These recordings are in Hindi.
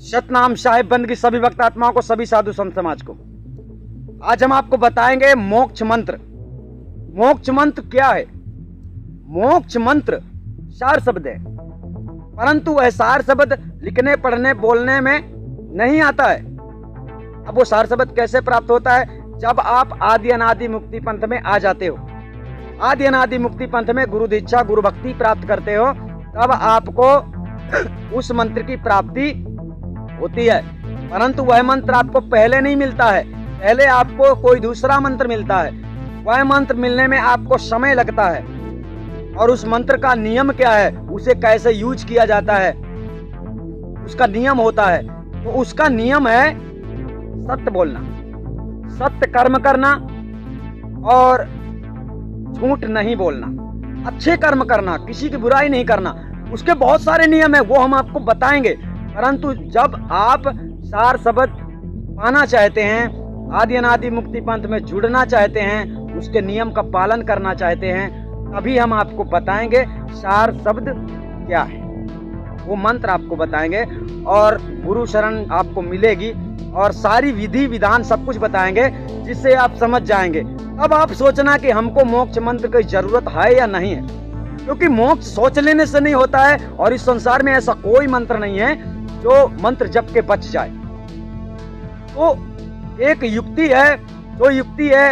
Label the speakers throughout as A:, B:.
A: सतनाम साहिब बंद की सभी भक्त आत्माओं को, सभी साधु संत समाज को। आज हम आपको बताएंगे मोक्ष मंत्र। मोक्ष मंत्र क्या है? मोक्ष मंत्र सार शब्द है, परंतु वह सार शब्द लिखने पढ़ने बोलने में नहीं आता है। अब वो सार शब्द कैसे प्राप्त होता है? जब आप आदि अनादि मुक्ति पंथ में आ जाते हो। आदि अनादि मुक्ति पंथ में गुरु दीक्षा गुरु भक्ति प्राप्त करते हो, तब आपको उस मंत्र की प्राप्ति होती है। परंतु वह मंत्र आपको पहले नहीं मिलता है, पहले आपको कोई दूसरा मंत्र मिलता है। वह मंत्र मिलने में आपको समय लगता है, और उस मंत्र का नियम क्या है, उसे कैसे यूज किया जाता है, उसका नियम होता है। तो उसका नियम है सत्य बोलना, सत्य कर्म करना और झूठ नहीं बोलना, अच्छे कर्म करना, किसी की बुराई नहीं करना। उसके बहुत सारे नियम है, वो हम आपको बताएंगे। परंतु जब आप सार शब्द पाना चाहते हैं, आदि अनादि मुक्ति पंथ में जुड़ना चाहते हैं, उसके नियम का पालन करना चाहते हैं, तभी हम आपको बताएंगे सार शब्द क्या है। वो मंत्र आपको बताएंगे और गुरु शरण आपको मिलेगी और सारी विधि विधान सब कुछ बताएंगे, जिससे आप समझ जाएंगे। अब आप सोचना कि हमको मोक्ष मंत्र की जरूरत है या नहीं है, क्योंकि मोक्ष सोच लेने से नहीं होता है, और इस संसार में ऐसा कोई मंत्र नहीं है जो मंत्र जप के बच जाए। तो एक युक्ति है, जो युक्ति है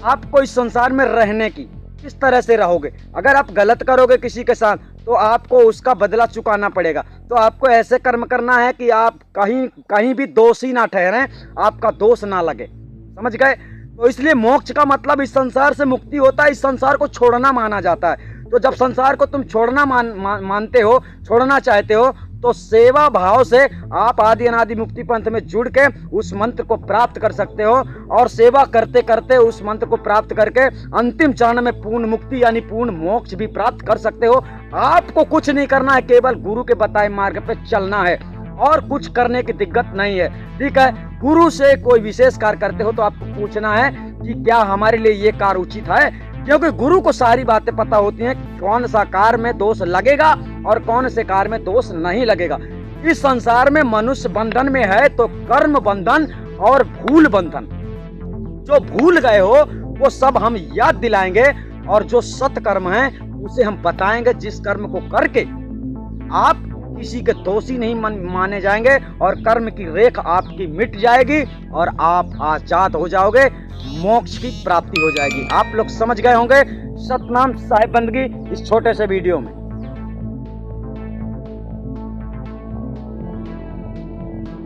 A: आपको इस संसार में रहने की, किस तरह से रहोगे। अगर आप गलत करोगे किसी के साथ, तो आपको उसका बदला चुकाना पड़ेगा। तो आपको ऐसे कर्म करना है कि आप कहीं भी दोषी ना ठहरें, आपका दोष ना लगे। समझ गए? तो इसलिए मोक्ष का मतलब इस संसार से मुक्ति होता है, इस संसार को छोड़ना माना जाता है। तो जब संसार को तुम छोड़ना मानते हो, छोड़ना चाहते हो, तो सेवा भाव से आप आदि अनादि मुक्ति पंथ में जुड़ के उस मंत्र को प्राप्त कर सकते हो, और सेवा करते करते उस मंत्र को प्राप्त करके अंतिम चरण में पूर्ण मुक्ति यानी पूर्ण मोक्ष भी प्राप्त कर सकते हो। आपको कुछ नहीं करना है, केवल गुरु के बताए मार्ग पे चलना है, और कुछ करने की दिक्कत नहीं है। ठीक है? गुरु से कोई विशेष कार्य करते हो तो आपको पूछना है कि क्या हमारे लिए ये कार्य उचित है, क्योंकि गुरु को सारी बातें पता होती हैं, कौन सा कार्य में दोष लगेगा और कौन से कार्य में दोष नहीं लगेगा। इस संसार में मनुष्य बंधन में है तो कर्म बंधन और भूल बंधन। जो भूल गए हो वो सब हम याद दिलाएंगे, और जो सत कर्म है उसे हम बताएंगे, जिस कर्म को करके आप किसी के दोषी नहीं माने जाएंगे, और कर्म की रेख आपकी मिट जाएगी और आप आजाद हो जाओगे, मोक्ष की प्राप्ति हो जाएगी। आप लोग समझ गए होंगे सतनाम साहिब बंदगी इस छोटे से वीडियो में।